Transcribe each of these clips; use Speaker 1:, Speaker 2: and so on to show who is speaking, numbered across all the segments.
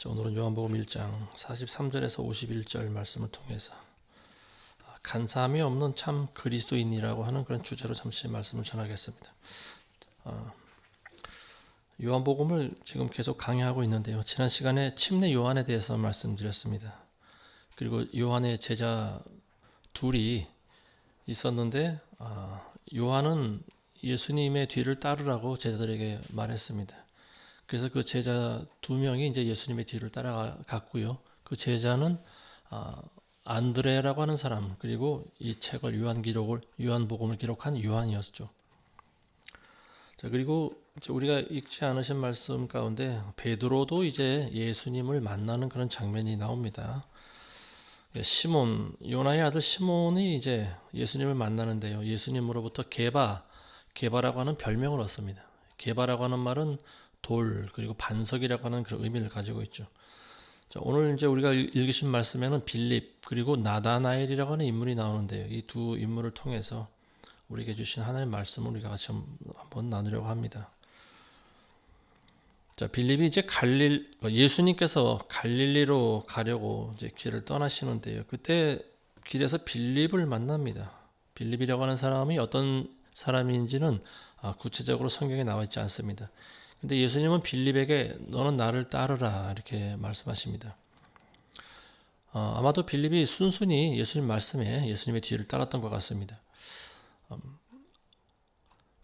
Speaker 1: 오늘은 요한복음 1장 43절에서 51절 말씀을 통해서 간사함이 없는 참 그리스도인이라고 하는 그런 주제로 잠시 말씀을 전하겠습니다. 요한복음을 지금 계속 강의하고 있는데요. 지난 시간에 침례 요한에 대해서 말씀드렸습니다. 그리고 요한의 제자 둘이 있었는데 요한은 예수님의 뒤를 따르라고 제자들에게 말했습니다. 그래서 그 제자 두 명이 이제 예수님의 뒤를 따라갔고요. 그 제자는 안드레라고 하는 사람, 그리고 이 책을 요한복음을 기록한 요한이었죠. 자, 그리고 우리가 읽지 않으신 말씀 가운데 베드로도 이제 예수님을 만나는 그런 장면이 나옵니다. 시몬, 요나의 아들 시몬이 이제 예수님을 만나는데요. 예수님으로부터 게바라고 하는 별명을 얻습니다. 게바라고 하는 말은 돌, 그리고 반석이라고 하는 그런 의미를 가지고 있죠. 자, 오늘 이제 우리가 읽으신 말씀에는 빌립, 그리고 나다나엘이라고 하는 인물이 나오는데요. 이 두 인물을 통해서 우리에게 주신 하나님의 말씀을 우리가 같이 한번 나누려고 합니다. 자, 빌립이 이제 예수님께서 갈릴리로 가려고 이제 길을 떠나시는데요. 그때 길에서 빌립을 만납니다. 빌립이라고 하는 사람이 어떤 사람인지는 구체적으로 성경에 나와 있지 않습니다. 근데 예수님은 빌립에게 너는 나를 따르라 이렇게 말씀하십니다. 아마도 빌립이 순순히 예수님 말씀에 예수님의 뒤를 따랐던 것 같습니다.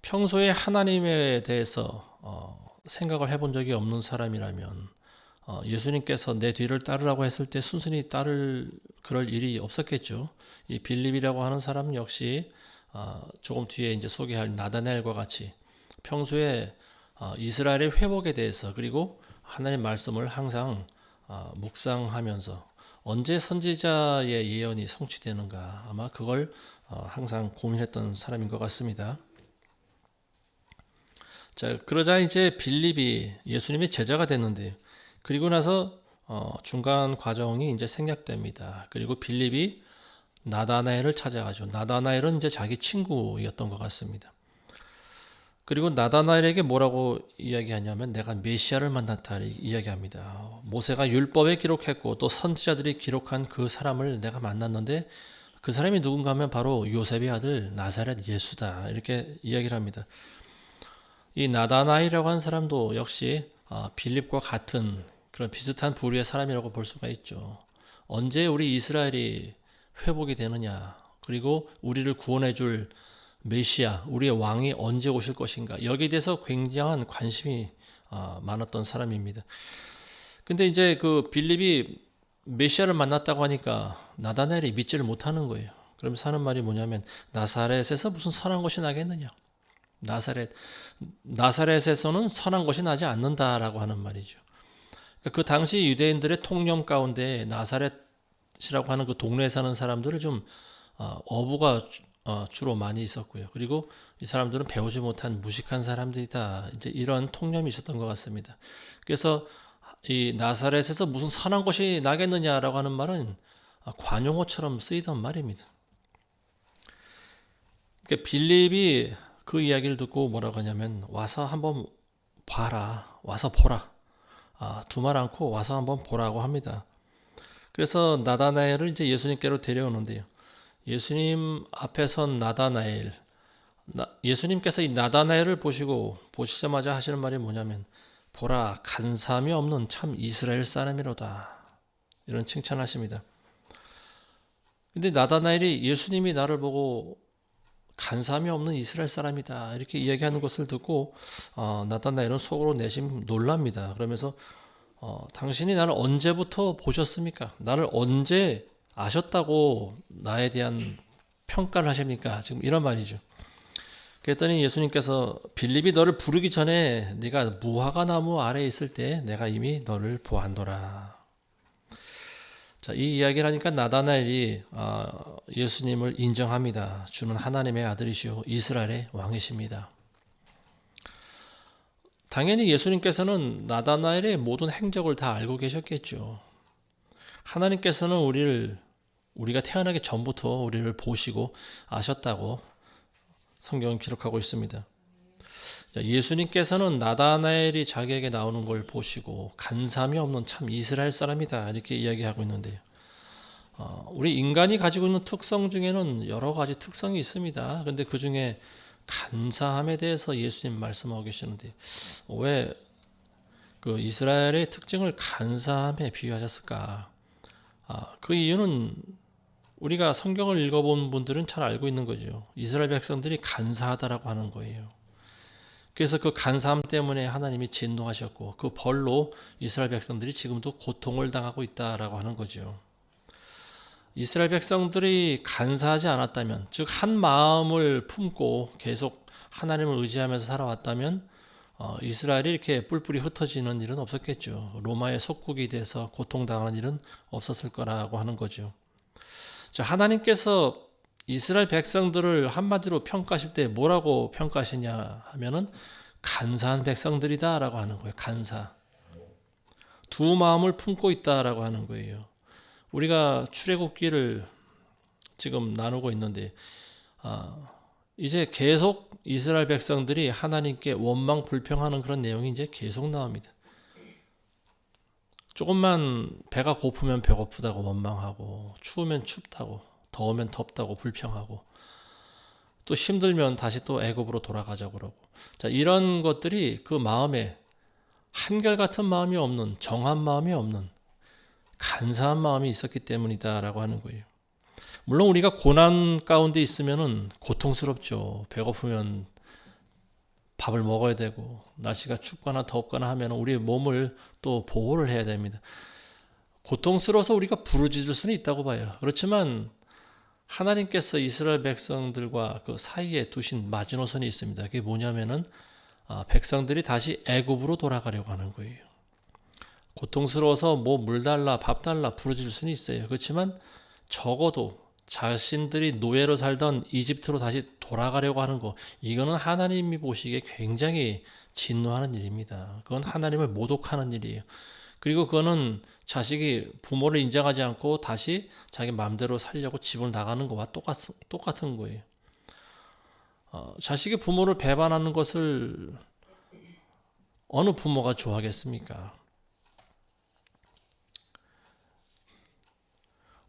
Speaker 1: 평소에 하나님에 대해서 생각을 해본 적이 없는 사람이라면 예수님께서 내 뒤를 따르라고 했을 때 순순히 그럴 일이 없었겠죠. 이 빌립이라고 하는 사람은 역시 조금 뒤에 이제 소개할 나다나엘과 같이 평소에 이스라엘의 회복에 대해서, 그리고 하나님의 말씀을 항상 묵상하면서 언제 선지자의 예언이 성취되는가, 아마 그걸 항상 고민했던 사람인 것 같습니다. 자, 그러자 이제 빌립이 예수님의 제자가 됐는데요. 그리고 나서 중간 과정이 이제 생략됩니다. 그리고 빌립이 나다나엘을 찾아가죠. 나다나엘은 이제 자기 친구였던 것 같습니다. 그리고 나다나엘에게 뭐라고 이야기하냐면 내가 메시아를 만났다 이야기합니다. 모세가 율법에 기록했고 또 선지자들이 기록한 그 사람을 내가 만났는데 그 사람이 누군가 하면 바로 요셉의 아들 나사렛 예수다 이렇게 이야기를 합니다. 이 나다나엘이라고 하는 사람도 역시 빌립과 같은 그런 비슷한 부류의 사람이라고 볼 수가 있죠. 언제 우리 이스라엘이 회복이 되느냐, 그리고 우리를 구원해 줄 메시아, 우리의 왕이 언제 오실 것인가, 여기에 대해서 굉장한 관심이 많았던 사람입니다. 근데 이제 그 빌립이 메시아를 만났다고 하니까 나다나엘이 믿지를 못하는 거예요. 그러면서 하는 말이 뭐냐면 나사렛에서 무슨 선한 것이 나겠느냐, 나사렛에서는 선한 것이 나지 않는다라고 하는 말이죠. 그 당시 유대인들의 통념 가운데 나사렛이라고 하는 그 동네에 사는 사람들을 좀 어부가 주로 많이 있었고요. 그리고 이 사람들은 배우지 못한 무식한 사람들이다. 이제 이런 통념이 있었던 것 같습니다. 그래서 이 나사렛에서 무슨 선한 것이 나겠느냐라고 하는 말은 관용어처럼 쓰이던 말입니다. 그러니까 빌립이 그 이야기를 듣고 뭐라고 하냐면 와서 한번 봐라, 와서 보라. 두말 않고 와서 한번 보라고 합니다. 그래서 나다나엘을 이제 예수님께로 데려오는데요. 예수님 앞에 선 나다나엘, 예수님께서 이 나다나엘을 보시자마자 하시는 말이 뭐냐면 보라, 간사함이 없는 참 이스라엘 사람이로다, 이런 칭찬하십니다. 근데 나다나엘이 예수님이 나를 보고 간사함이 없는 이스라엘 사람이다 이렇게 이야기하는 것을 듣고 나다나엘은 속으로 내심 놀랍니다. 그러면서 당신이 나를 언제부터 보셨습니까? 나를 언제 아셨다고 나에 대한 평가를 하십니까? 지금 이런 말이죠. 그랬더니 예수님께서 빌립이 너를 부르기 전에 네가 무화과 나무 아래에 있을 때 내가 이미 너를 보았노라. 자, 이 이야기를 하니까 나다나엘이 예수님을 인정합니다. 주는 하나님의 아들이시오 이스라엘의 왕이십니다. 당연히 예수님께서는 나다나엘의 모든 행적을 다 알고 계셨겠죠. 하나님께서는 우리가 태어나기 전부터 우리를 보시고 아셨다고 성경은 기록하고 있습니다. 예수님께서는 나다나엘이 자기에게 나오는 걸 보시고 간사함이 없는 참 이스라엘 사람이다 이렇게 이야기하고 있는데요. 우리 인간이 가지고 있는 특성 중에는 여러 가지 특성이 있습니다. 근데 그 중에 간사함에 대해서 예수님 말씀하고 계시는데 왜 그 이스라엘의 특징을 간사함에 비유하셨을까? 그 이유는 우리가 성경을 읽어본 분들은 잘 알고 있는 거죠. 이스라엘 백성들이 간사하다라고 하는 거예요. 그래서 그 간사함 때문에 하나님이 진노하셨고 그 벌로 이스라엘 백성들이 지금도 고통을 당하고 있다라고 하는 거죠. 이스라엘 백성들이 간사하지 않았다면, 즉 한 마음을 품고 계속 하나님을 의지하면서 살아왔다면 이스라엘이 이렇게 뿔뿔이 흩어지는 일은 없었겠죠. 로마의 속국이 돼서 고통당하는 일은 없었을 거라고 하는 거죠. 하나님께서 이스라엘 백성들을 한마디로 평가하실 때 뭐라고 평가하시냐 하면은 간사한 백성들이다라고 하는 거예요. 간사. 두 마음을 품고 있다라고 하는 거예요. 우리가 출애굽기를 지금 나누고 있는데 이제 계속 이스라엘 백성들이 하나님께 원망 불평하는 그런 내용이 이제 계속 나옵니다. 조금만 배가 고프면 배고프다고 원망하고 추우면 춥다고 더우면 덥다고 불평하고 또 힘들면 다시 또 애굽으로 돌아가자고 그러고 이런 것들이 그 마음에 한결같은 마음이 없는 정한 마음이 없는 간사한 마음이 있었기 때문이다라고 하는 거예요. 물론 우리가 고난 가운데 있으면은 고통스럽죠. 배고프면 밥을 먹어야 되고 날씨가 춥거나 덥거나 하면 우리의 몸을 또 보호를 해야 됩니다. 고통스러워서 우리가 부르짖을 수는 있다고 봐요. 그렇지만 하나님께서 이스라엘 백성들과 그 사이에 두신 마지노선이 있습니다. 그게 뭐냐면은 백성들이 다시 애굽으로 돌아가려고 하는 거예요. 고통스러워서 뭐 물 달라 밥 달라 부르짖을 수는 있어요. 그렇지만 적어도 자신들이 노예로 살던 이집트로 다시 돌아가려고 하는 거, 이거는 하나님이 보시기에 굉장히 진노하는 일입니다. 그건 하나님을 모독하는 일이에요. 그리고 그거는 자식이 부모를 인정하지 않고 다시 자기 마음대로 살려고 집을 나가는 거와 똑같은 거예요. 자식이 부모를 배반하는 것을 어느 부모가 좋아하겠습니까?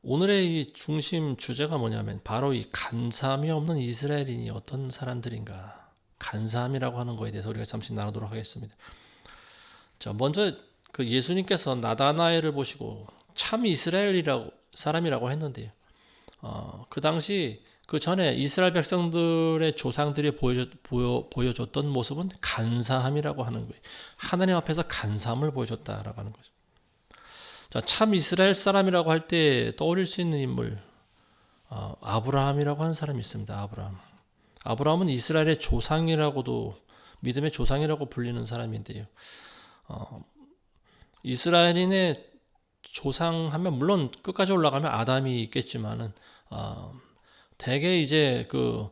Speaker 1: 오늘의 이 중심 주제가 뭐냐면 바로 이 간사함이 없는 이스라엘인이 어떤 사람들인가, 간사함이라고 하는 거에 대해서 우리가 잠시 나누도록 하겠습니다. 먼저 그 예수님께서 나다나엘을 보시고 참 이스라엘이라고 사람이라고 했는데요. 그 당시 그 전에 이스라엘 백성들의 조상들이 보여줬던 모습은 간사함이라고 하는 거예요. 하나님 앞에서 간사함을 보여줬다라고 하는 거죠. 참 이스라엘 사람이라고 할 때 떠올릴 수 있는 인물, 아브라함이라고 하는 사람이 있습니다. 아브라함은 이스라엘의 조상이라고도, 믿음의 조상이라고 불리는 사람인데요. 이스라엘인의 조상하면 물론 끝까지 올라가면 아담이 있겠지만은 대개 이제 그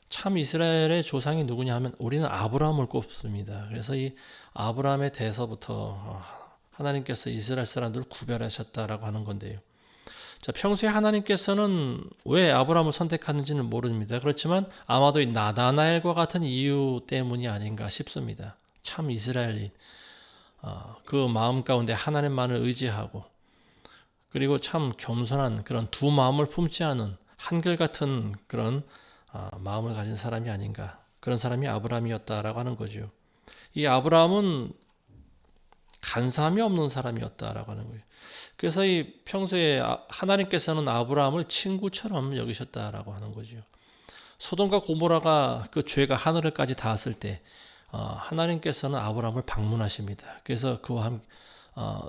Speaker 1: 참 이스라엘의 조상이 누구냐 하면 우리는 아브라함을 꼽습니다. 그래서 이 아브라함의 대서부터 하나님께서 이스라엘 사람들을 구별하셨다라고 하는 건데요. 평소에 하나님께서는 왜 아브라함을 선택하는지는 모릅니다. 그렇지만 아마도 이 나다나엘과 같은 이유 때문이 아닌가 싶습니다. 참 이스라엘인, 그 마음 가운데 하나님만을 의지하고 그리고 참 겸손한 그런 두 마음을 품지 않은 한결같은 그런 마음을 가진 사람이 아닌가, 그런 사람이 아브라함이었다라고 하는 거죠. 이 아브라함은 간사함이 없는 사람이었다라고 하는 거예요. 그래서 이 평소에 하나님께서는 아브라함을 친구처럼 여기셨다라고 하는 거죠. 소돔과 고모라가 그 죄가 하늘을까지 닿았을 때 하나님께서는 아브라함을 방문하십니다. 그래서 그와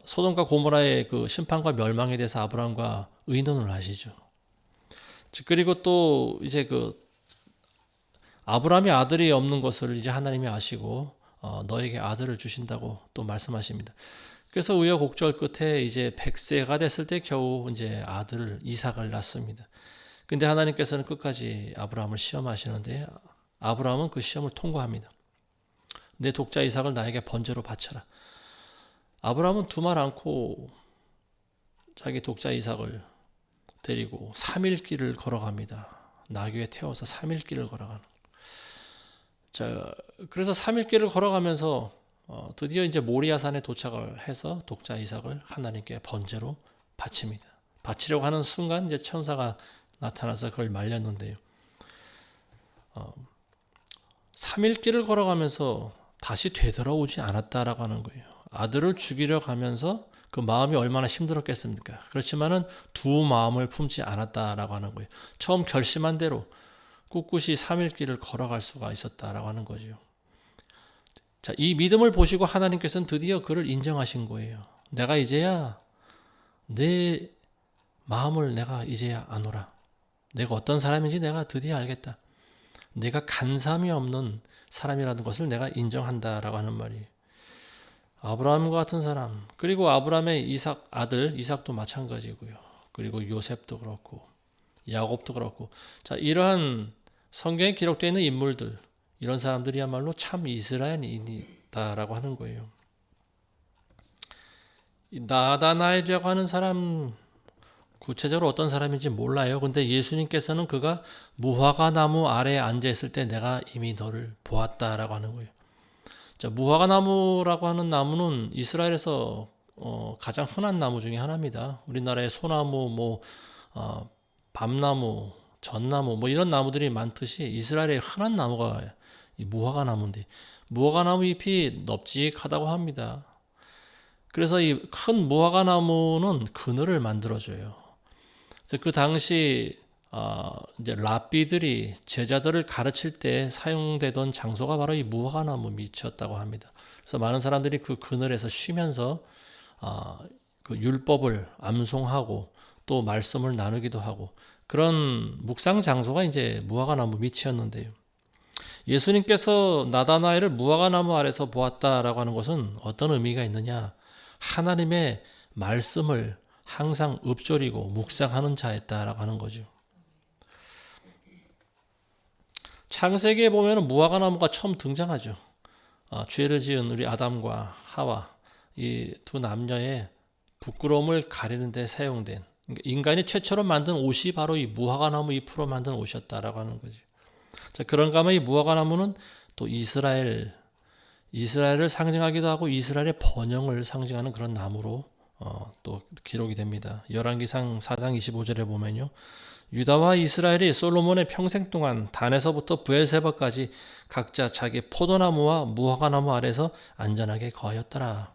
Speaker 1: 소돔과 고모라의 그 심판과 멸망에 대해서 아브라함과 의논을 하시죠. 그리고 또 이제 그 아브라함이 아들이 없는 것을 이제 하나님이 아시고 너에게 아들을 주신다고 또 말씀하십니다. 그래서 우여곡절 끝에 이제 100세가 됐을 때 겨우 이제 아들 이삭을 낳습니다. 근데 하나님께서는 끝까지 아브라함을 시험하시는데 아브라함은 그 시험을 통과합니다. 내 독자 이삭을 나에게 번제로 바쳐라. 아브라함은 두말 않고 자기 독자 이삭을 데리고 3일 길을 걸어갑니다. 나귀에 태워서 3일 길을 걸어가는. 자, 그래서 3일 길을 걸어가면서 드디어 이제 모리아산에 도착을 해서 독자 이삭을 하나님께 번제로 바칩니다. 바치려고 하는 순간 이제 천사가 나타나서 그걸 말렸는데요. 3일 길을 걸어가면서 다시 되돌아오지 않았다라고 하는 거예요. 아들을 죽이려 가면서 그 마음이 얼마나 힘들었겠습니까? 그렇지만은 두 마음을 품지 않았다라고 하는 거예요. 처음 결심한 대로 꿋꿋이 3일 길을 걸어갈 수가 있었다라고 하는 거죠. 자, 이 믿음을 보시고 하나님께서는 드디어 그를 인정하신 거예요. 내가 이제야 내 마음을 내가 이제야 아노라. 내가 어떤 사람인지 내가 드디어 알겠다. 내가 간삼이 없는 사람이라는 것을 내가 인정한다라고 하는 말이에요. 아브라함과 같은 사람, 그리고 아브라함의 이삭 아들 이삭도 마찬가지고요. 그리고 요셉도 그렇고 야곱도 그렇고, 자, 이러한 성경에 기록되어 있는 인물들, 이런 사람들이야말로 참 이스라엘인이다라고 하는 거예요. 나다나엘이라고 하는 사람, 구체적으로 어떤 사람인지 몰라요. 근데 예수님께서는 그가 무화과 나무 아래에 앉아 있을 때 내가 이미 너를 보았다라고 하는 거예요. 자, 무화과 나무라고 하는 나무는 이스라엘에서 가장 흔한 나무 중에 하나입니다. 우리나라의 소나무, 밤나무, 전나무 이런 나무들이 많듯이 이스라엘에 흔한 나무가 이 무화과 나무인데, 무화과 나무 잎이 넙직하다고 합니다. 그래서 이 큰 무화과 나무는 그늘을 만들어줘요. 그래서 그 당시 이제 랍비들이 제자들을 가르칠 때 사용되던 장소가 바로 이 무화과 나무 밑이었다고 합니다. 그래서 많은 사람들이 그 그늘에서 쉬면서 그 율법을 암송하고 또 말씀을 나누기도 하고, 그런 묵상 장소가 이제 무화과 나무 밑이었는데요. 예수님께서 나다나엘을 무화과 나무 아래서 보았다라고 하는 것은 어떤 의미가 있느냐? 하나님의 말씀을 항상 읊조리고 묵상하는 자였다라고 하는 거죠. 창세기에 보면 무화과 나무가 처음 등장하죠. 죄를 지은 우리 아담과 하와, 이 두 남녀의 부끄러움을 가리는 데 사용된, 그러니까 인간이 최초로 만든 옷이 바로 이 무화과 나무 잎으로 만든 옷이었다라고 하는 거죠. 자, 그런가 하면 이 무화과 나무는 또 이스라엘을 상징하기도 하고 이스라엘의 번영을 상징하는 그런 나무로 또 기록이 됩니다. 열왕기상 4장 25절에 보면요, 유다와 이스라엘이 솔로몬의 평생 동안 단에서부터 브엘세바까지 각자 자기 포도나무와 무화과 나무 아래서 안전하게 거하였더라.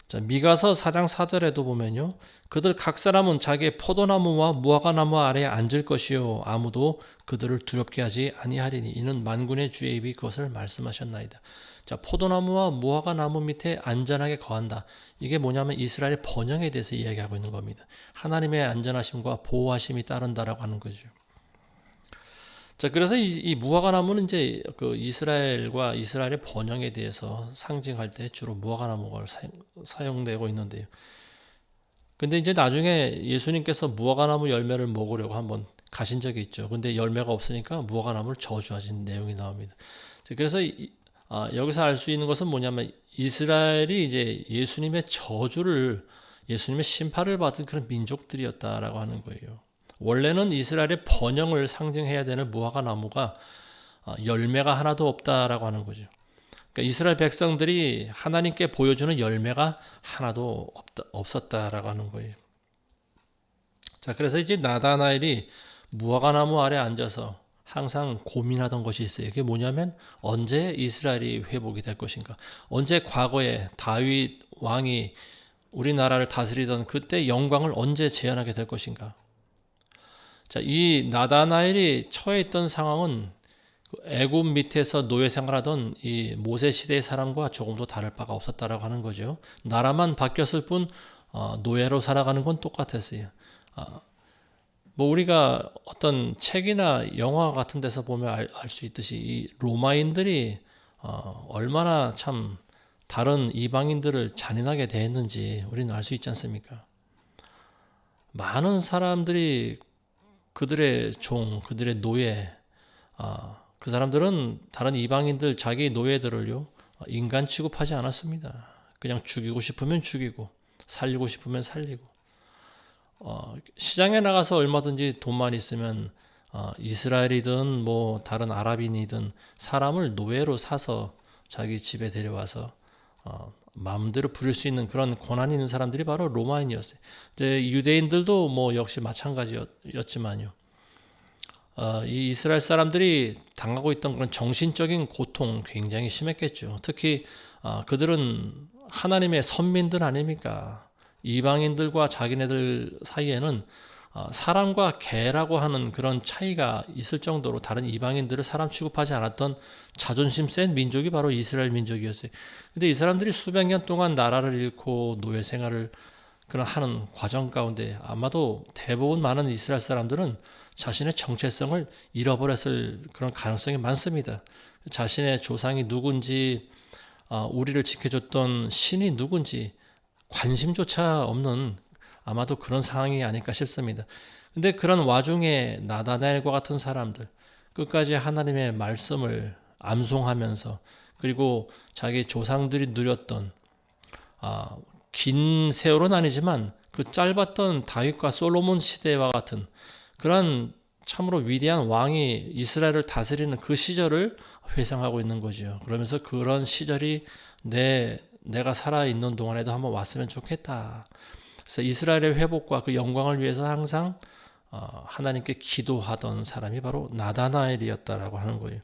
Speaker 1: 자, 미가서 4장 4절에도 보면요, 그들 각 사람은 자기의 포도나무와 무화과 나무 아래에 앉을 것이요 아무도 그들을 두렵게 하지 아니하리니 이는 만군의 주의 입이 그것을 말씀하셨나이다. 자, 포도나무와 무화과 나무 밑에 안전하게 거한다. 이게 뭐냐면 이스라엘의 번영에 대해서 이야기하고 있는 겁니다. 하나님의 안전하심과 보호하심이 따른다라고 하는 거죠. 자, 그래서 이 무화과 나무는 이제 그 이스라엘과 이스라엘의 번영에 대해서 상징할 때 주로 무화과 나무가 사용되고 있는데요. 근데 이제 나중에 예수님께서 무화과 나무 열매를 먹으려고 한번 가신 적이 있죠. 근데 열매가 없으니까 무화과 나무를 저주하신 내용이 나옵니다. 그래서 여기서 알 수 있는 것은 뭐냐면 이스라엘이 이제 예수님의 심판을 받은 그런 민족들이었다라고 하는 거예요. 원래는 이스라엘의 번영을 상징해야 되는 무화과 나무가 열매가 하나도 없다라고 하는 거죠. 그러니까 이스라엘 백성들이 하나님께 보여주는 열매가 하나도 없었다라고 하는 거예요. 자, 그래서 이제 나다나엘이 무화과 나무 아래 앉아서 항상 고민하던 것이 있어요. 그게 뭐냐면 언제 이스라엘이 회복이 될 것인가? 언제 과거에 다윗 왕이 우리나라를 다스리던 그때 영광을 언제 재현하게 될 것인가? 자, 이 나다나엘이 처해 있던 상황은 애굽 밑에서 노예 생활하던 이 모세 시대의 사람과 조금도 다를 바가 없었다라고 하는 거죠. 나라만 바뀌었을 뿐 노예로 살아가는 건 똑같았어요. 우리가 어떤 책이나 영화 같은 데서 보면 알 수 있듯이 이 로마인들이 얼마나 참 다른 이방인들을 잔인하게 대했는지 우리는 알 수 있지 않습니까? 많은 사람들이 그들의 그들의 노예, 그 사람들은 다른 이방인들, 자기 노예들을요, 인간 취급하지 않았습니다. 그냥 죽이고 싶으면 죽이고, 살리고 싶으면 살리고, 시장에 나가서 얼마든지 돈만 있으면 이스라엘이든 뭐 다른 아랍인이든 사람을 노예로 사서 자기 집에 데려와서 마음대로 부릴 수 있는 그런 권한이 있는 사람들이 바로 로마인이었어요. 이제 유대인들도 뭐 역시 마찬가지였지만요. 이 이스라엘 사람들이 당하고 있던 그런 정신적인 고통 굉장히 심했겠죠. 특히 그들은 하나님의 선민들 아닙니까? 이방인들과 자기네들 사이에는 사람과 개라고 하는 그런 차이가 있을 정도로 다른 이방인들을 사람 취급하지 않았던 자존심 센 민족이 바로 이스라엘 민족이었어요. 근데 이 사람들이 수백 년 동안 나라를 잃고 노예 생활을 그런 하는 과정 가운데 아마도 대부분 많은 이스라엘 사람들은 자신의 정체성을 잃어버렸을 그런 가능성이 많습니다. 자신의 조상이 누군지, 우리를 지켜줬던 신이 누군지 관심조차 없는 아마도 그런 상황이 아닐까 싶습니다. 근데 그런 와중에 나다나엘과 같은 사람들, 끝까지 하나님의 말씀을 암송하면서 그리고 자기 조상들이 누렸던 긴 세월은 아니지만 그 짧았던 다윗과 솔로몬 시대와 같은 그런 참으로 위대한 왕이 이스라엘을 다스리는 그 시절을 회상하고 있는 거죠. 그러면서 그런 시절이 내가 살아있는 동안에도 한번 왔으면 좋겠다. 그래서 이스라엘의 회복과 그 영광을 위해서 항상 하나님께 기도하던 사람이 바로 나다나엘이었다라고 하는 거예요.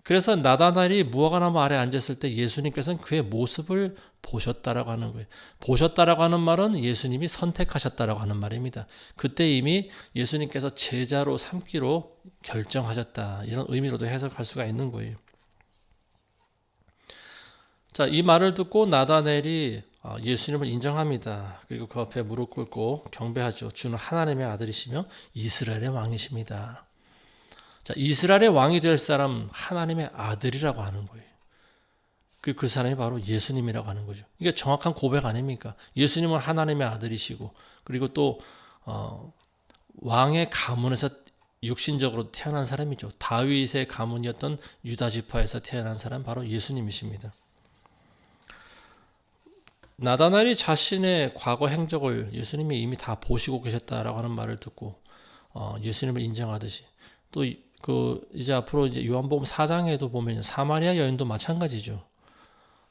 Speaker 1: 그래서 나다나엘이 무화과나무 아래 앉았을 때 예수님께서는 그의 모습을 보셨다라고 하는 거예요. 보셨다라고 하는 말은 예수님이 선택하셨다라고 하는 말입니다. 그때 이미 예수님께서 제자로 삼기로 결정하셨다. 이런 의미로도 해석할 수가 있는 거예요. 자, 이 말을 듣고 나다나엘이 예수님을 인정합니다. 그리고 그 앞에 무릎 꿇고 경배하죠. 주는 하나님의 아들이시며 이스라엘의 왕이십니다. 자, 이스라엘의 왕이 될 사람 하나님의 아들이라고 하는 거예요. 그 사람이 바로 예수님이라고 하는 거죠. 이게 정확한 고백 아닙니까? 예수님은 하나님의 아들이시고 그리고 또 왕의 가문에서 육신적으로 태어난 사람이죠. 다윗의 가문이었던 유다 지파에서 태어난 사람 바로 예수님이십니다. 나다나엘이 자신의 과거 행적을 예수님이 이미 다 보시고 계셨다라고 하는 말을 듣고 예수님을 인정하듯이 또 이제 앞으로 이제 요한복음 4장에도 보면 사마리아 여인도 마찬가지죠.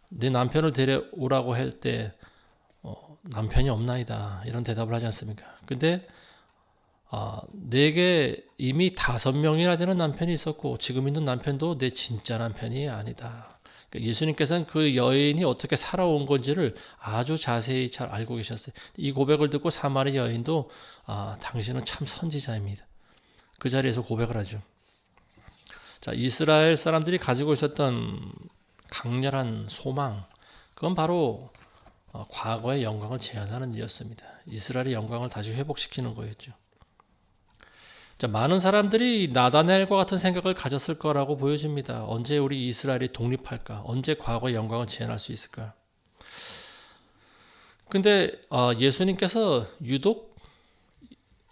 Speaker 1: 내 남편을 데려오라고 할 때 남편이 없나이다 이런 대답을 하지 않습니까? 근데 내게 이미 5명이나 되는 남편이 있었고 지금 있는 남편도 내 진짜 남편이 아니다. 그러니까 예수님께서는 그 여인이 어떻게 살아온 건지를 아주 자세히 잘 알고 계셨어요. 이 고백을 듣고 사마리아 여인도 당신은 참 선지자입니다. 그 자리에서 고백을 하죠. 자, 이스라엘 사람들이 가지고 있었던 강렬한 소망, 그건 바로 과거의 영광을 재현하는 일이었습니다. 이스라엘의 영광을 다시 회복시키는 거였죠. 자, 많은 사람들이 나다나엘과 같은 생각을 가졌을 거라고 보여집니다. 언제 우리 이스라엘이 독립할까? 언제 과거의 영광을 재현할 수 있을까? 근데 예수님께서 유독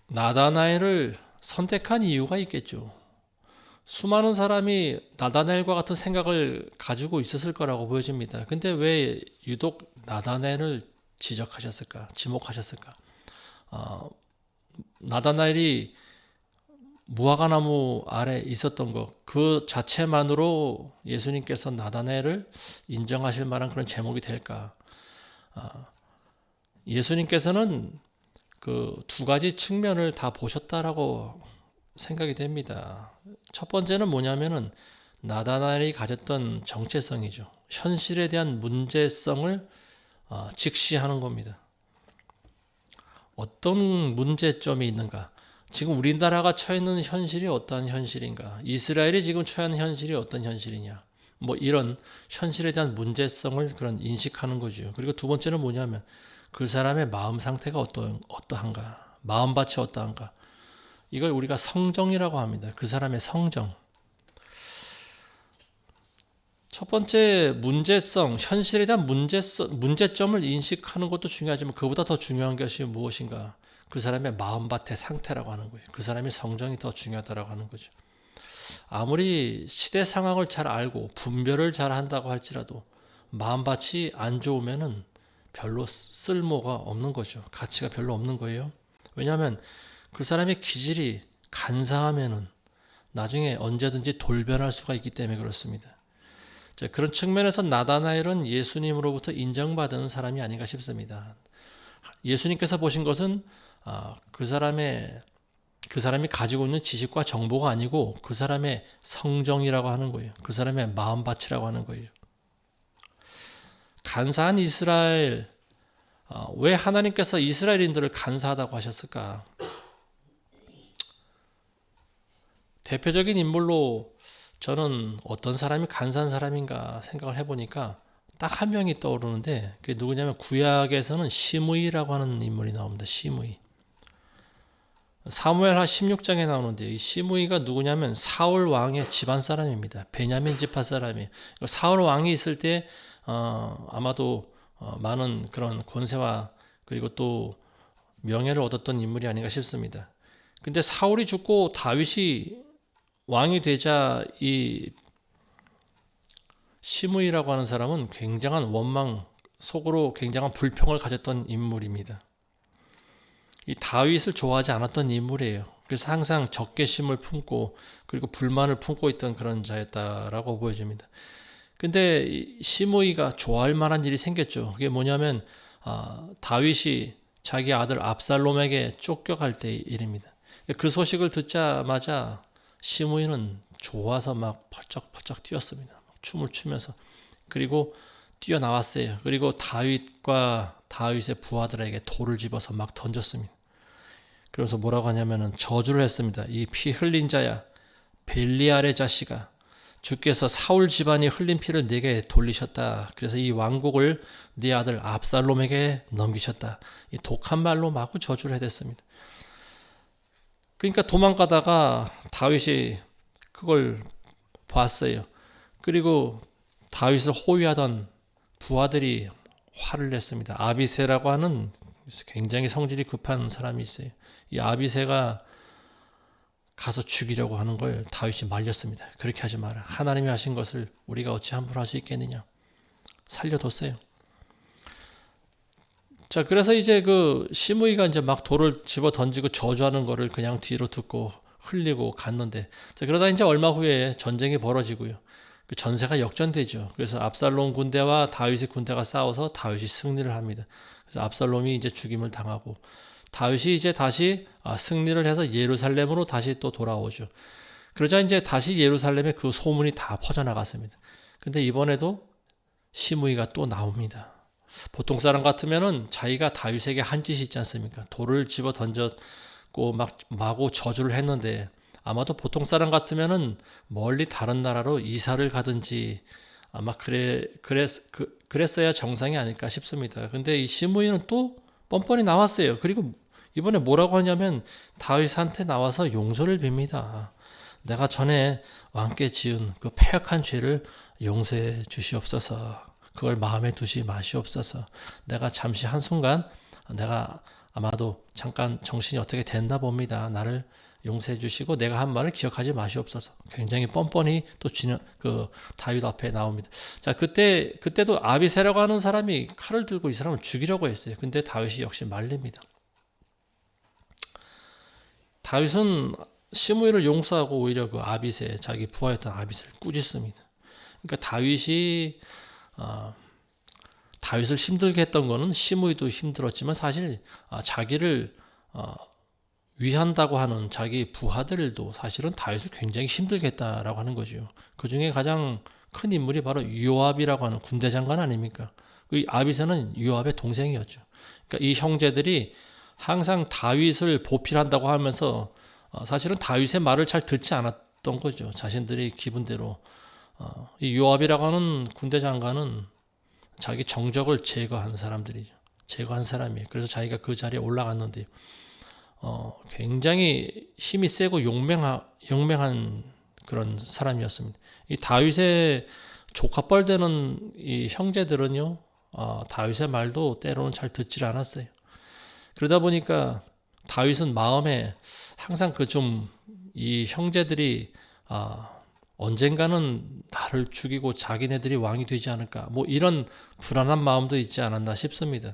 Speaker 1: 나다나엘을 선택한 이유가 있겠죠. 수많은 사람이 나다나엘과 같은 생각을 가지고 있었을 거라고 보여집니다. 근데 왜 유독 나다나엘을 지목하셨을까? 나다나엘이 무화과나무 아래 있었던 것, 그 자체만으로 예수님께서 나다나엘을 인정하실 만한 그런 제목이 될까? 예수님께서는 그 두 가지 측면을 다 보셨다라고 생각이 됩니다. 첫 번째는 뭐냐면은 나다나엘이 가졌던 정체성이죠. 현실에 대한 문제성을 직시하는 겁니다. 어떤 문제점이 있는가? 지금 우리나라가 처해 있는 현실이 어떠한 현실인가? 이스라엘이 지금 처해 있는 현실이 어떤 현실이냐? 뭐 이런 현실에 대한 문제성을 그런 인식하는 거죠. 그리고 두 번째는 뭐냐면 그 사람의 마음 상태가 어떠한가? 마음밭이 어떠한가? 이걸 우리가 성정이라고 합니다. 그 사람의 성정. 첫 번째 문제성, 현실에 대한 문제점을 인식하는 것도 중요하지만 그보다 더 중요한 것이 무엇인가? 그 사람의 마음밭의 상태라고 하는 거예요. 그 사람의 성정이 더 중요하다고 하는 거죠. 아무리 시대 상황을 잘 알고 분별을 잘 한다고 할지라도 마음밭이 안 좋으면은 별로 쓸모가 없는 거죠. 가치가 별로 없는 거예요. 왜냐하면 그 사람의 기질이 간사하면은 나중에 언제든지 돌변할 수가 있기 때문에 그렇습니다. 자, 그런 측면에서 나다나엘은 예수님으로부터 인정받은 사람이 아닌가 싶습니다. 예수님께서 보신 것은 그 사람이 가지고 있는 지식과 정보가 아니고 그 사람의 성정이라고 하는 거예요. 그 사람의 마음밭이라고 하는 거예요. 간사한 이스라엘, 왜 하나님께서 이스라엘인들을 간사하다고 하셨을까? 대표적인 인물로 저는 어떤 사람이 간사한 사람인가 생각을 해보니까 딱 한 명이 떠오르는데 그게 누구냐면 구약에서는 시므이라고 하는 인물이 나옵니다. 시므이. 사무엘하 16장에 나오는데 이 시므이가 누구냐면 사울 왕의 집안 사람입니다. 베냐민 지파 사람이. 사울 왕이 있을 때 아마도 많은 그런 권세와 그리고 또 명예를 얻었던 인물이 아닌가 싶습니다. 근데 사울이 죽고 다윗이 왕이 되자 이 시므이라고 하는 사람은 굉장한 원망, 속으로 굉장한 불평을 가졌던 인물입니다. 이 다윗을 좋아하지 않았던 인물이에요. 그래서 항상 적개심을 품고 그리고 불만을 품고 있던 그런 자였다라고 보여집니다. 근데 이 시므이가 좋아할 만한 일이 생겼죠. 그게 뭐냐면 다윗이 자기 아들 압살롬에게 쫓겨갈 때의 일입니다. 그 소식을 듣자마자 시므이는 좋아서 막 펄쩍펄쩍 뛰었습니다. 춤을 추면서. 그리고 뛰어나왔어요. 그리고 다윗과 다윗의 부하들에게 돌을 집어서 막 던졌습니다. 그래서 뭐라고 하냐면은 저주를 했습니다. 이 피 흘린 자야, 벨리알의 자식아, 주께서 사울 집안이 흘린 피를 내게 돌리셨다. 그래서 이 왕국을 네 아들 압살롬에게 넘기셨다. 이 독한 말로 마구 저주를 해댔습니다. 그러니까 도망가다가 다윗이 그걸 봤어요. 그리고 다윗을 호위하던 부하들이 화를 냈습니다. 아비새라고 하는 굉장히 성질이 급한 사람이 있어요. 이 아비새가 가서 죽이려고 하는 걸 다윗이 말렸습니다. 그렇게 하지 마라. 하나님이 하신 것을 우리가 어찌 함부로 할 수 있겠느냐. 살려뒀어요. 자, 그래서 이제 그 시므이가 이제 막 돌을 집어 던지고 저주하는 거를 그냥 뒤로 듣고 흘리고 갔는데, 자, 그러다 이제 얼마 후에 전쟁이 벌어지고요. 그 전세가 역전되죠. 그래서 압살롬 군대와 다윗의 군대가 싸워서 다윗이 승리를 합니다. 그래서 압살롬이 이제 죽임을 당하고 다윗이 이제 다시 승리를 해서 예루살렘으로 다시 또 돌아오죠. 그러자 이제 다시 예루살렘에 그 소문이 다 퍼져나갔습니다. 근데 이번에도 시므이가 또 나옵니다. 보통 사람 같으면은 자기가 다윗에게 한 짓이 있지 않습니까? 돌을 집어 던졌고 막 마구 저주를 했는데 아마도 보통 사람 같으면은 멀리 다른 나라로 이사를 가든지 아마 그랬어야 정상이 아닐까 싶습니다. 근데 이 시므이는 또 뻔뻔히 나왔어요. 그리고 이번에 뭐라고 하냐면 다윗한테 나와서 용서를 빕니다. 내가 전에 왕께 지은 그 패역한 죄를 용서해 주시옵소서. 그걸 마음에 두시 마시옵소서. 내가 잠시 한순간 내가 아마도 잠깐 정신이 어떻게 된다 봅니다. 나를 용서해 주시고 내가 한 말을 기억하지 마시옵소서. 굉장히 뻔뻔히 또 그 다윗 앞에 나옵니다. 자, 그때도 아비새라고 하는 사람이 칼을 들고 이 사람을 죽이려고 했어요. 근데 다윗이 역시 말립니다. 다윗은 시므이를 용서하고 오히려 그 아비새, 자기 부하였던 아비새를 꾸짖습니다. 그러니까 다윗을 힘들게 했던 거는 시므이도 힘들었지만 사실 자기를 위한다고 하는 자기 부하들도 사실은 다윗을 굉장히 힘들게 했다라고 하는 거죠. 그 중에 가장 큰 인물이 바로 요압이라고 하는 군대 장관 아닙니까? 이 아비새는 요압의 동생이었죠. 그러니까 이 형제들이 항상 다윗을 보필한다고 하면서 사실은 다윗의 말을 잘 듣지 않았던 거죠. 자신들의 기분대로. 이 요압이라고 하는 군대 장관은 자기 정적을 제거한 사람들이죠. 제거한 사람이에요. 그래서 자기가 그 자리에 올라갔는데 굉장히 힘이 세고 용맹한 그런 사람이었습니다. 이 다윗의 조카뻘 되는 이 형제들은요, 다윗의 말도 때로는 잘 듣질 않았어요. 그러다 보니까 다윗은 마음에 항상 이 형제들이 언젠가는 나를 죽이고 자기네들이 왕이 되지 않을까, 뭐 이런 불안한 마음도 있지 않았나 싶습니다.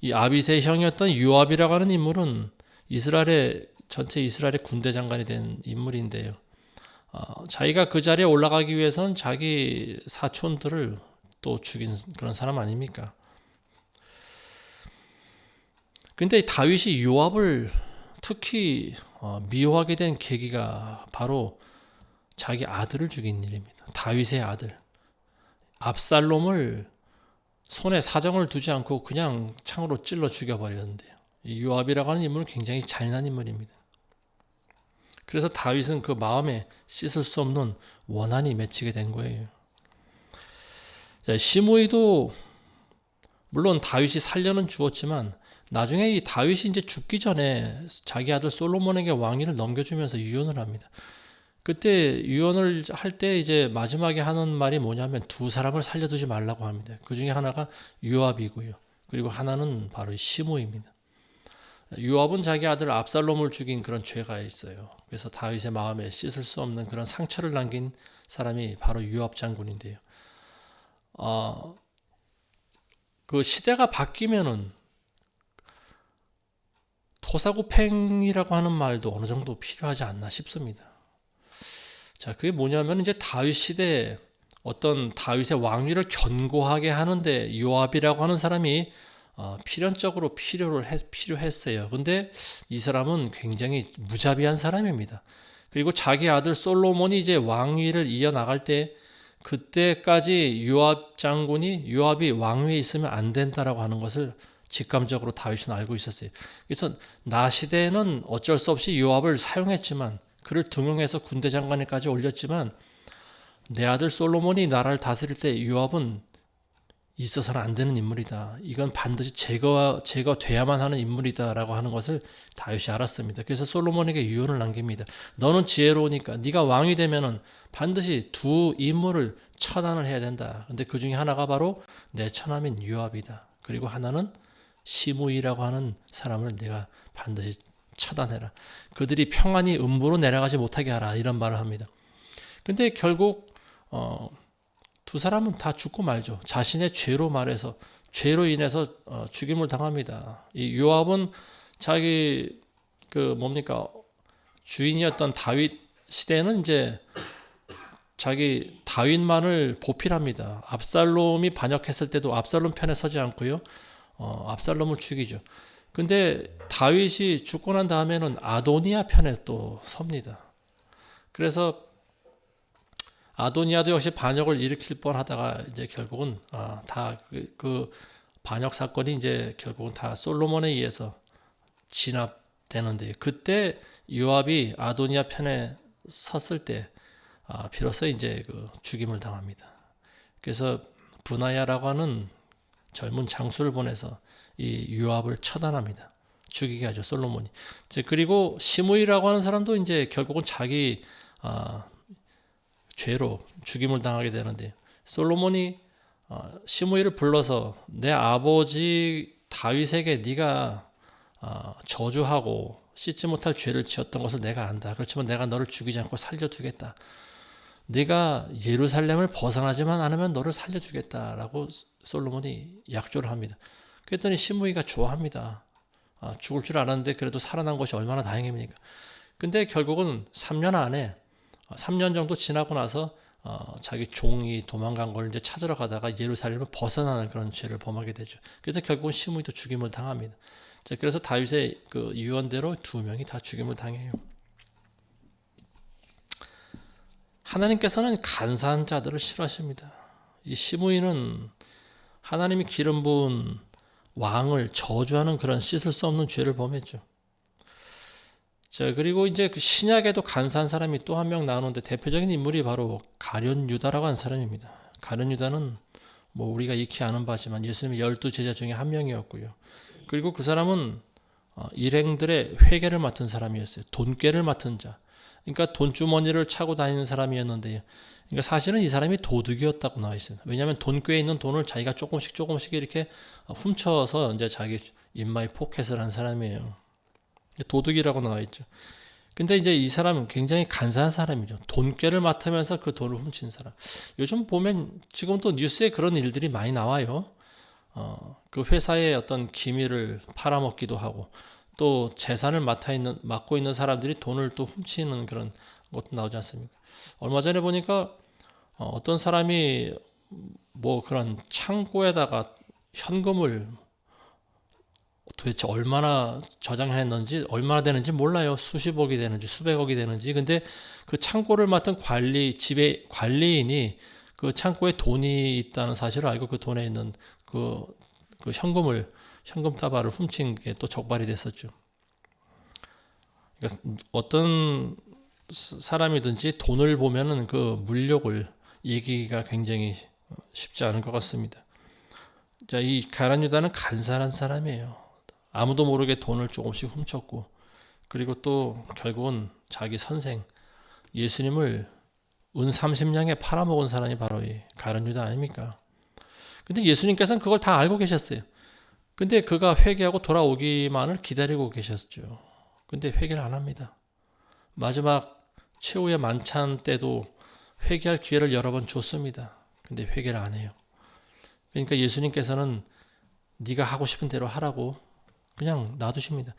Speaker 1: 이 아비새의 형이었던 요압이라고 하는 인물은 전체 이스라엘의 군대 장관이 된 인물인데요. 자기가 그 자리에 올라가기 위해선 자기 사촌들을 또 죽인 그런 사람 아닙니까? 근데 다윗이 요압을 특히 미워하게 된 계기가 바로 자기 아들을 죽인 일입니다. 다윗의 아들 압살롬을 손에 사정을 두지 않고 그냥 창으로 찔러 죽여버렸는데요. 이 요압이라고 하는 인물은 굉장히 잔인한 인물입니다. 그래서 다윗은 그 마음에 씻을 수 없는 원한이 맺히게 된 거예요. 시므이도 물론 다윗이 살려는 주었지만 나중에 이 다윗이 이제 죽기 전에 자기 아들 솔로몬에게 왕위를 넘겨주면서 유언을 합니다. 그때 유언을 할 때 이제 마지막에 하는 말이 뭐냐면 두 사람을 살려두지 말라고 합니다. 그 중에 하나가 요압이고요. 그리고 하나는 바로 시므이입니다. 요압은 자기 아들 압살롬을 죽인 그런 죄가 있어요. 그래서 다윗의 마음에 씻을 수 없는 그런 상처를 남긴 사람이 바로 요압 장군인데요. 그 시대가 바뀌면은 토사구팽이라고 하는 말도 어느 정도 필요하지 않나 싶습니다. 자, 그게 뭐냐면 이제 다윗 시대에 어떤 다윗의 왕위를 견고하게 하는데 요압이라고 하는 사람이 필연적으로 필요했어요. 근데 이 사람은 굉장히 무자비한 사람입니다. 그리고 자기 아들 솔로몬이 이제 왕위를 이어나갈 때 그때까지 요압이 왕위에 있으면 안 된다라고 하는 것을 직감적으로 다윗은 알고 있었어요. 그래서 나 시대에는 어쩔 수 없이 요압을 사용했지만 그를 등용해서 군대 장관에까지 올렸지만 내 아들 솔로몬이 나라를 다스릴 때 요압은 있어서는 안 되는 인물이다. 이건 반드시 제거돼야만 하는 인물이다라고 하는 것을 다윗이 알았습니다. 그래서 솔로몬에게 유언을 남깁니다. 너는 지혜로우니까 네가 왕이 되면은 반드시 두 인물을 처단을 해야 된다. 근데 그 중에 하나가 바로 내 처남인 요압이다. 그리고 하나는 시므이라고 하는 사람을 내가 반드시 처단해라. 그들이 평안히 음부로 내려가지 못하게 하라. 이런 말을 합니다. 근데 결국 두 사람은 다 죽고 말죠. 자신의 죄로 인해서 죽임을 당합니다. 이 요압은 자기 주인이었던 다윗 시대에는 이제 자기 다윗만을 보필합니다. 압살롬이 반역했을 때도 압살롬 편에 서지 않고요. 압살롬을 죽이죠. 근데 다윗이 죽고 난 다음에는 아도니아 편에 또 섭니다. 그래서 아도니아도 역시 반역을 일으킬 뻔하다가 이제 결국은 다 그 반역 사건이 이제 결국은 다 솔로몬에 의해서 진압되는데 그때 요압이 아도니아 편에 섰을 때 비로소 이제 그 죽임을 당합니다. 그래서 브나야라고 하는 젊은 장수를 보내서 이 요압을 처단합니다. 죽이게 하죠, 솔로몬이. 그리고 시므이라고 하는 사람도 이제 결국은 자기 죄로 죽임을 당하게 되는데 솔로몬이 시므이를 불러서 내 아버지 다윗에게 네가 저주하고 씻지 못할 죄를 지었던 것을 내가 안다. 그렇지만 내가 너를 죽이지 않고 살려두겠다. 네가 예루살렘을 벗어나지만 않으면 너를 살려주겠다라고 솔로몬이 약조를 합니다. 그랬더니 시므이가 좋아합니다. 죽을 줄 알았는데 그래도 살아난 것이 얼마나 다행입니까? 근데 결국은 3년 정도 지나고 나서 자기 종이 도망간 걸 이제 찾으러 가다가 예루살렘을 벗어나는 그런 죄를 범하게 되죠. 그래서 결국은 시므이도 죽임을 당합니다. 자, 그래서 다윗의 그 유언대로 두 명이 다 죽임을 당해요. 하나님께서는 간사한 자들을 싫어하십니다. 이 시므이는 하나님이 기름 부은 왕을 저주하는 그런 씻을 수 없는 죄를 범했죠. 자, 그리고 이제 그 신약에도 간사한 사람이 또 한 명 나오는데 대표적인 인물이 바로 가룟 유다라고 하는 사람입니다. 가룟 유다는 뭐 우리가 익히 아는 바지만 예수님의 12 제자 중에 한 명이었고요. 그리고 그 사람은 일행들의 회계를 맡은 사람이었어요. 돈꾀를 맡은 자. 그러니까 돈주머니를 차고 다니는 사람이었는데요. 그러니까 사실은 이 사람이 도둑이었다고 나와 있습니다. 왜냐하면 돈꾀에 있는 돈을 자기가 조금씩 이렇게 훔쳐서 이제 자기 인마이 포켓을 한 사람이에요. 도둑이라고 나와 있죠. 근데 이제 이 사람은 굉장히 간사한 사람이죠. 돈꾀를 맡으면서 그 돈을 훔친 사람. 요즘 보면 지금 또 뉴스에 그런 일들이 많이 나와요. 그 회사의 어떤 기밀을 팔아먹기도 하고 또 재산을 맡고 있는 사람들이 돈을 또 훔치는 그런 것도 나오지 않습니까? 얼마 전에 보니까 어떤 사람이 뭐 그런 창고에다가 현금을 도대체 얼마나 저장했는지 얼마나 되는지 몰라요. 수십억이 되는지 수백억이 되는지. 근데 그 창고를 맡은 집의 관리인이 그 창고에 돈이 있다는 사실을 알고 그 돈에 있는 그 현금 다발을 훔친 게 또 적발이 됐었죠. 그러니까 어떤 사람이든지 돈을 보면은 그 물욕을 이기기가 굉장히 쉽지 않은 것 같습니다. 자, 이 가룟 유다는 간사한 사람이에요. 아무도 모르게 돈을 조금씩 훔쳤고, 그리고 또 결국은 자기 선생 예수님을 은 30냥에 팔아먹은 사람이 바로 이 가룟 유다 아닙니까? 근데 예수님께서는 그걸 다 알고 계셨어요. 근데 그가 회개하고 돌아오기만을 기다리고 계셨죠. 근데 회개를 안 합니다. 마지막 최후의 만찬 때도 회개할 기회를 여러 번 줬습니다. 근데 회개를 안 해요. 그러니까 예수님께서는 네가 하고 싶은 대로 하라고 그냥 놔두십니다.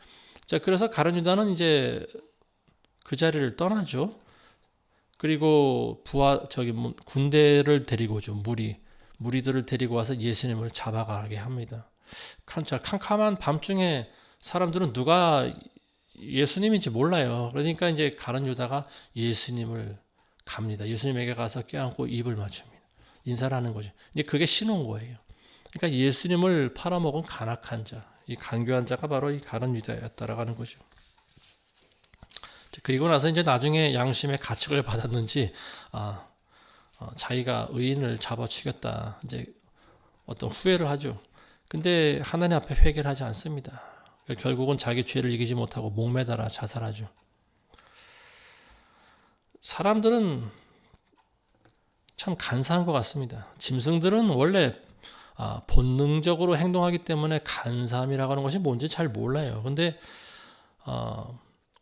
Speaker 1: 자, 그래서 가룟 유다는 이제 그 자리를 떠나죠. 그리고 군대를 데리고 오죠. 무리들을 데리고 와서 예수님을 잡아가게 합니다. 캄캄한 밤중에 사람들은 누가 예수님인지 몰라요. 그러니까 이제 가룟 유다가 예수님을 갑니다. 예수님에게 가서 껴안고 입을 맞춥니다. 인사를 하는 거죠. 이제 그게 신온 거예요. 그러니까 예수님을 팔아먹은 간악한 자, 이 간교한 자가 바로 이 가룟 유다였다라고 하는 거죠. 그리고 나서 이제 나중에 양심의 가책을 받았는지 자기가 의인을 잡아 죽였다. 이제 어떤 후회를 하죠. 근데 하나님 앞에 회개를 하지 않습니다. 결국은 자기 죄를 이기지 못하고 목매달아 자살하죠. 사람들은 참 간사한 것 같습니다. 짐승들은 원래 본능적으로 행동하기 때문에 간사함이라고 하는 것이 뭔지 잘 몰라요. 근데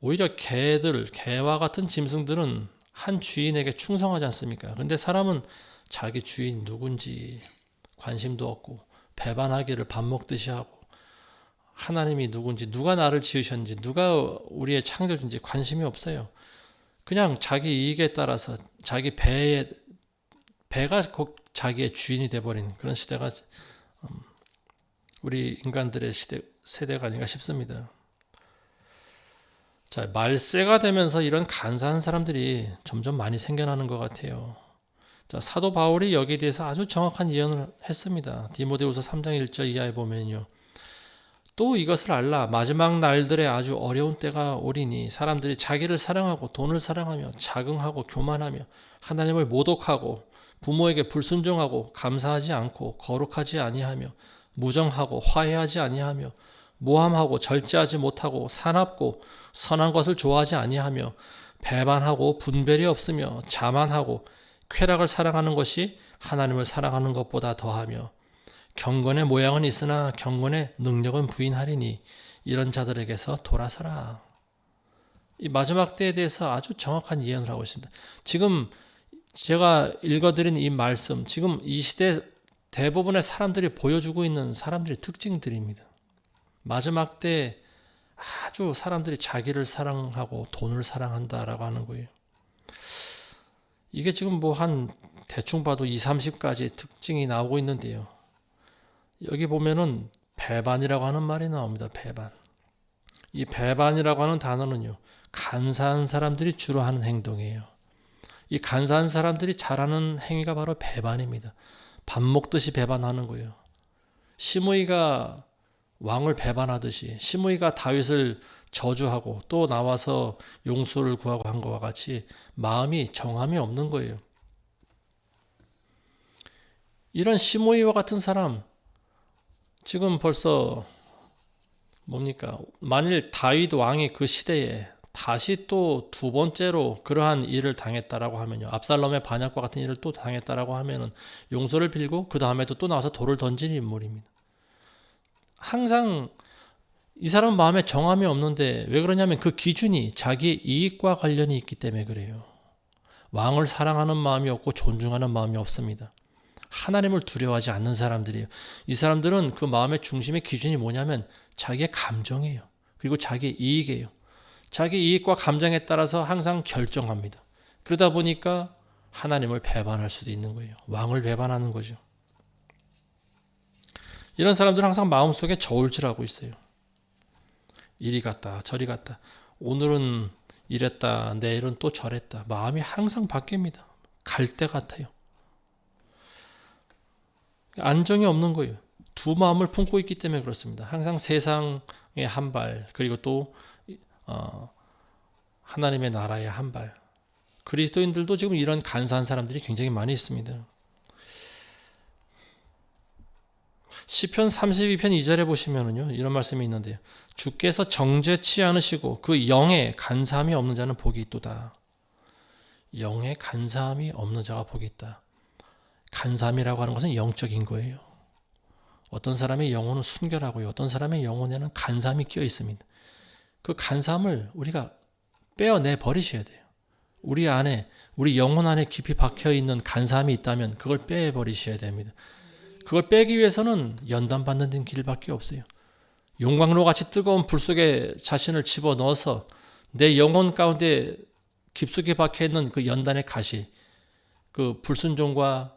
Speaker 1: 오히려 개와 같은 짐승들은 한 주인에게 충성하지 않습니까? 근데 사람은 자기 주인 누군지 관심도 없고 배반하기를 밥 먹듯이 하고 하나님이 누군지 누가 나를 지으셨는지 누가 우리의 창조주인지 관심이 없어요. 그냥 자기 이익에 따라서 자기 배가 곧 자기의 주인이 돼버린 그런 시대가 우리 인간들의 세대가 아닌가 싶습니다. 자, 말세가 되면서 이런 간사한 사람들이 점점 많이 생겨나는 것 같아요. 자, 사도 바울이 여기에 대해서 아주 정확한 예언을 했습니다. 디모데후서 3장 1절 이하에 보면요. 또 이것을 알라. 마지막 날들에 아주 어려운 때가 오리니 사람들이 자기를 사랑하고 돈을 사랑하며 자긍하고 교만하며 하나님을 모독하고 부모에게 불순종하고 감사하지 않고 거룩하지 아니하며 무정하고 화해하지 아니하며 모함하고 절제하지 못하고 사납고 선한 것을 좋아하지 아니하며 배반하고 분별이 없으며 자만하고 쾌락을 사랑하는 것이 하나님을 사랑하는 것보다 더하며 경건의 모양은 있으나 경건의 능력은 부인하리니 이런 자들에게서 돌아서라. 이 마지막 때에 대해서 아주 정확한 예언을 하고 있습니다. 지금 제가 읽어드린 이 말씀, 지금 이 시대 대부분의 사람들이 보여주고 있는 사람들의 특징들입니다. 마지막 때 아주 사람들이 자기를 사랑하고 돈을 사랑한다라고 하는 거예요. 이게 지금 뭐 한 대충 봐도 20, 30가지 특징이 나오고 있는데요. 여기 보면은 배반이라고 하는 말이 나옵니다. 배반. 이 배반이라고 하는 단어는요. 간사한 사람들이 주로 하는 행동이에요. 이 간사한 사람들이 잘하는 행위가 바로 배반입니다. 밥 먹듯이 배반하는 거예요. 시므이가 왕을 배반하듯이 시므이가 다윗을 저주하고 또 나와서 용서를 구하고 한 것과 같이 마음이 정함이 없는 거예요. 이런 시므이와 같은 사람 지금 벌써 뭡니까? 만일 다윗 왕이 그 시대에 다시 또 두 번째로 그러한 일을 당했다라고 하면요. 압살롬의 반역과 같은 일을 또 당했다라고 하면은 용서를 빌고 그 다음에도 또 나와서 돌을 던지는 인물입니다. 항상 이 사람 마음에 정함이 없는데 왜 그러냐면 그 기준이 자기 이익과 관련이 있기 때문에 그래요. 왕을 사랑하는 마음이 없고 존중하는 마음이 없습니다. 하나님을 두려워하지 않는 사람들이에요. 이 사람들은 그 마음의 중심의 기준이 뭐냐면 자기의 감정이에요. 그리고 자기의 이익이에요. 자기 이익과 감정에 따라서 항상 결정합니다. 그러다 보니까 하나님을 배반할 수도 있는 거예요. 왕을 배반하는 거죠. 이런 사람들은 항상 마음속에 저울질하고 있어요. 이리 갔다 저리 갔다. 오늘은 이랬다 내일은 또 저랬다. 마음이 항상 바뀝니다. 갈대 같아요. 안정이 없는 거예요. 두 마음을 품고 있기 때문에 그렇습니다. 항상 세상의 한 발, 그리고 또 하나님의 나라의 한 발. 그리스도인들도 지금 이런 간사한 사람들이 굉장히 많이 있습니다. 시편 32편 2절에 보시면은요, 이런 말씀이 있는데요. 주께서 정죄치 않으시고 그 영에 간사함이 없는 자는 복이 있도다. 영에 간사함이 없는 자가 복이 있다. 간사함이라고 하는 것은 영적인 거예요. 어떤 사람의 영혼은 순결하고요. 어떤 사람의 영혼에는 간사함이 끼어 있습니다. 그 간사함을 우리가 빼어내 버리셔야 돼요. 우리 안에, 우리 영혼 안에 깊이 박혀 있는 간사함이 있다면 그걸 빼버리셔야 됩니다. 그걸 빼기 위해서는 연단받는 길밖에 없어요. 용광로 같이 뜨거운 불 속에 자신을 집어넣어서 내 영혼 가운데 깊숙이 박혀 있는 그 연단의 가시, 그 불순종과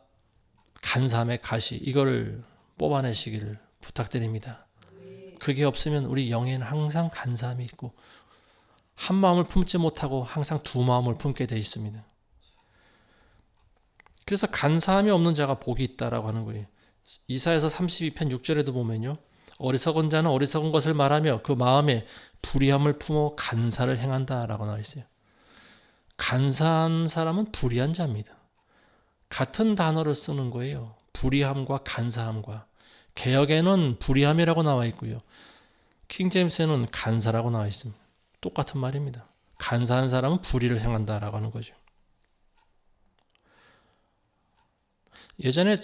Speaker 1: 간사함의 가시, 이걸 뽑아내시기를 부탁드립니다. 그게 없으면 우리 영에는 항상 간사함이 있고 한 마음을 품지 못하고 항상 두 마음을 품게 되어 있습니다. 그래서 간사함이 없는 자가 복이 있다라고 하는 거예요. 이사야서 32편 6절에도 보면요. 어리석은 자는 어리석은 것을 말하며 그 마음에 불의함을 품어 간사를 행한다라고 나와 있어요. 간사한 사람은 불의한 자입니다. 같은 단어를 쓰는 거예요. 불의함과 간사함과. 개역에는 불의함이라고 나와 있고요. 킹제임스에는 간사라고 나와 있습니다. 똑같은 말입니다. 간사한 사람은 불의를 행한다라고 하는 거죠. 예전에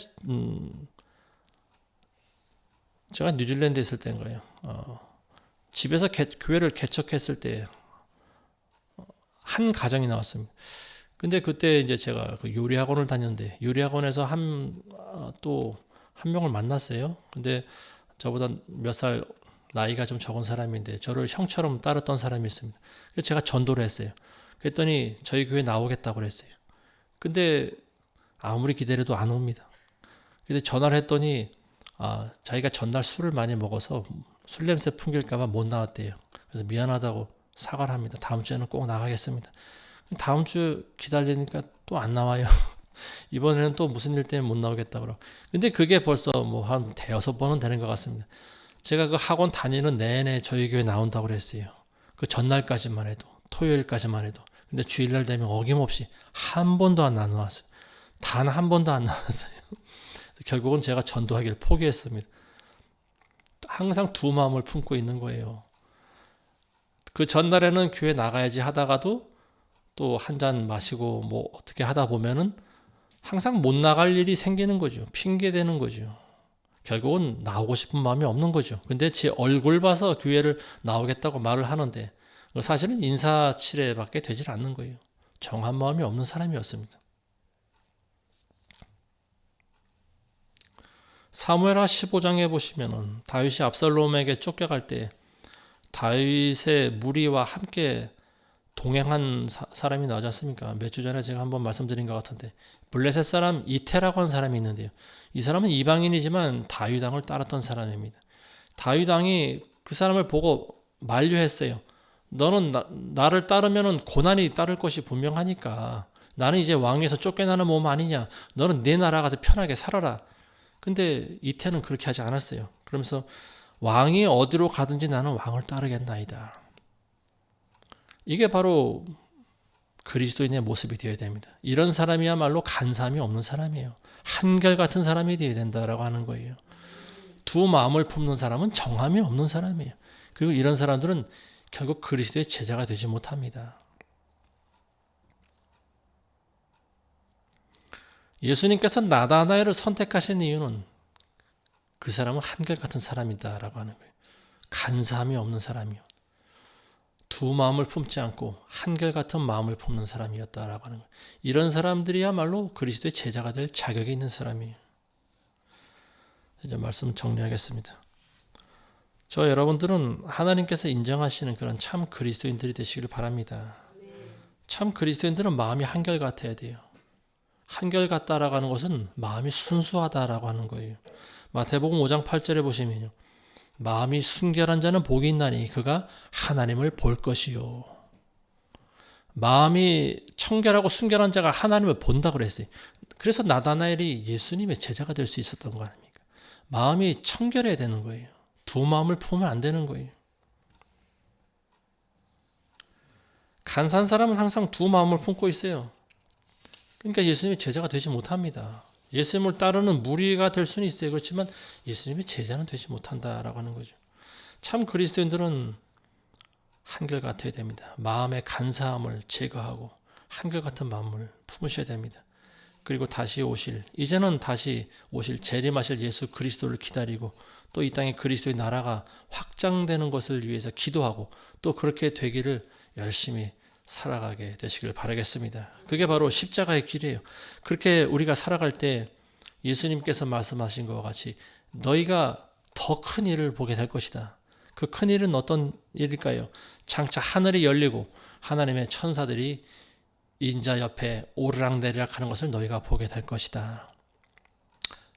Speaker 1: 제가 뉴질랜드에 있을 때인가요? 집에서 교회를 개척했을 때 한 가정이 나왔습니다. 근데 그때 이제 제가 그 요리 학원을 다녔는데 요리 학원에서 또 한 명을 만났어요. 근데 저보다 몇 살 나이가 좀 적은 사람인데 저를 형처럼 따랐던 사람이 있습니다. 그래서 제가 전도를 했어요. 그랬더니 저희 교회 나오겠다고 그랬어요. 근데 아무리 기다려도 안 옵니다. 근데 전화를 했더니 자기가 전날 술을 많이 먹어서 술 냄새 풍길까봐 못 나왔대요. 그래서 미안하다고 사과를 합니다. 다음 주에는 꼭 나가겠습니다. 다음 주 기다리니까 또 안 나와요. 이번에는 또 무슨 일 때문에 못 나오겠다고 그러고. 근데 그게 벌써 뭐 한 대여섯 번은 되는 것 같습니다. 제가 그 학원 다니는 내내 저희 교회 나온다고 그랬어요. 그 전날까지만 해도, 토요일까지만 해도. 근데 주일날 되면 어김없이 한 번도 안 나왔어요. 단 한 번도 안 나왔어요. 결국은 제가 전도하기를 포기했습니다. 항상 두 마음을 품고 있는 거예요. 그 전날에는 교회 나가야지 하다가도 또 한 잔 마시고 뭐 어떻게 하다 보면은 항상 못 나갈 일이 생기는 거죠. 핑계 대는 거죠. 결국은 나오고 싶은 마음이 없는 거죠. 근데 제 얼굴 봐서 교회를 나오겠다고 말을 하는데 사실은 인사치레밖에 되질 않는 거예요. 정한 마음이 없는 사람이었습니다. 사무엘하 15장에 보시면은 다윗이 압살롬에게 쫓겨갈 때 다윗의 무리와 함께 동행한 사람이 나오지 않습니까? 몇 주 전에 제가 한번 말씀드린 것 같은데 블레셋 사람 이테라고 하는 사람이 있는데요. 이 사람은 이방인이지만 다윗 왕을 따랐던 사람입니다. 다윗 왕이 그 사람을 보고 만류했어요. 너는 나를 따르면 고난이 따를 것이 분명하니까 나는 이제 왕위에서 쫓겨나는 몸 아니냐. 너는 내 나라 가서 편하게 살아라. 근데 이태는 그렇게 하지 않았어요. 그러면서 왕이 어디로 가든지 나는 왕을 따르겠나이다. 이게 바로 그리스도인의 모습이 되어야 됩니다. 이런 사람이야말로 간사함이 없는 사람이에요. 한결같은 사람이 되어야 된다라고 하는 거예요. 두 마음을 품는 사람은 정함이 없는 사람이에요. 그리고 이런 사람들은 결국 그리스도의 제자가 되지 못합니다. 예수님께서 나다나엘을 선택하신 이유는 그 사람은 한결같은 사람이다라고 하는 거예요. 간사함이 없는 사람이요. 두 마음을 품지 않고 한결같은 마음을 품는 사람이었다라고 하는 거예요. 이런 사람들이야말로 그리스도의 제자가 될 자격이 있는 사람이에요. 이제 말씀 정리하겠습니다. 저 여러분들은 하나님께서 인정하시는 그런 참 그리스도인들이 되시길 바랍니다. 참 그리스도인들은 마음이 한결같아야 돼요. 한결같다라고 하는 것은 마음이 순수하다라고 하는 거예요. 마태복음 5장 8절에 보시면요. 마음이 순결한 자는 복이 있나니 그가 하나님을 볼 것이요. 마음이 청결하고 순결한 자가 하나님을 본다 그랬어요. 그래서 나다나엘이 예수님의 제자가 될 수 있었던 거 아닙니까? 마음이 청결해야 되는 거예요. 두 마음을 품으면 안 되는 거예요. 간사한 사람은 항상 두 마음을 품고 있어요. 그러니까 예수님의 제자가 되지 못합니다. 예수님을 따르는 무리가 될 수는 있어요. 그렇지만 예수님의 제자는 되지 못한다라고 하는 거죠. 참 그리스도인들은 한결같아야 됩니다. 마음의 간사함을 제거하고 한결같은 마음을 품으셔야 됩니다. 그리고 이제는 다시 오실 재림하실 예수 그리스도를 기다리고 또 이 땅에 그리스도의 나라가 확장되는 것을 위해서 기도하고 또 그렇게 되기를 열심히 살아가게 되시길 바라겠습니다. 그게 바로 십자가의 길이에요. 그렇게 우리가 살아갈 때 예수님께서 말씀하신 것과 같이 너희가 더 큰 일을 보게 될 것이다. 그 큰 일은 어떤 일일까요? 장차 하늘이 열리고 하나님의 천사들이 인자 옆에 오르락내리락 하는 것을 너희가 보게 될 것이다.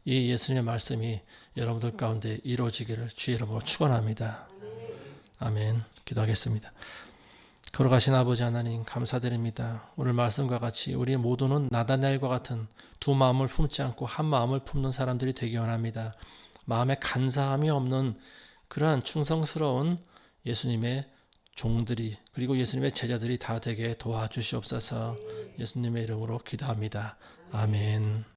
Speaker 1: 이 예수님의 말씀이 여러분들 가운데 이루어지기를 주의 이름으로 축원합니다. 아멘. 기도하겠습니다. 걸어가신 아버지 하나님 감사드립니다. 오늘 말씀과 같이 우리 모두는 나다나엘과 같은 두 마음을 품지 않고 한 마음을 품는 사람들이 되기 원합니다. 마음에 간사함이 없는 그러한 충성스러운 예수님의 종들이 그리고 예수님의 제자들이 다 되게 도와주시옵소서. 예수님의 이름으로 기도합니다. 아멘.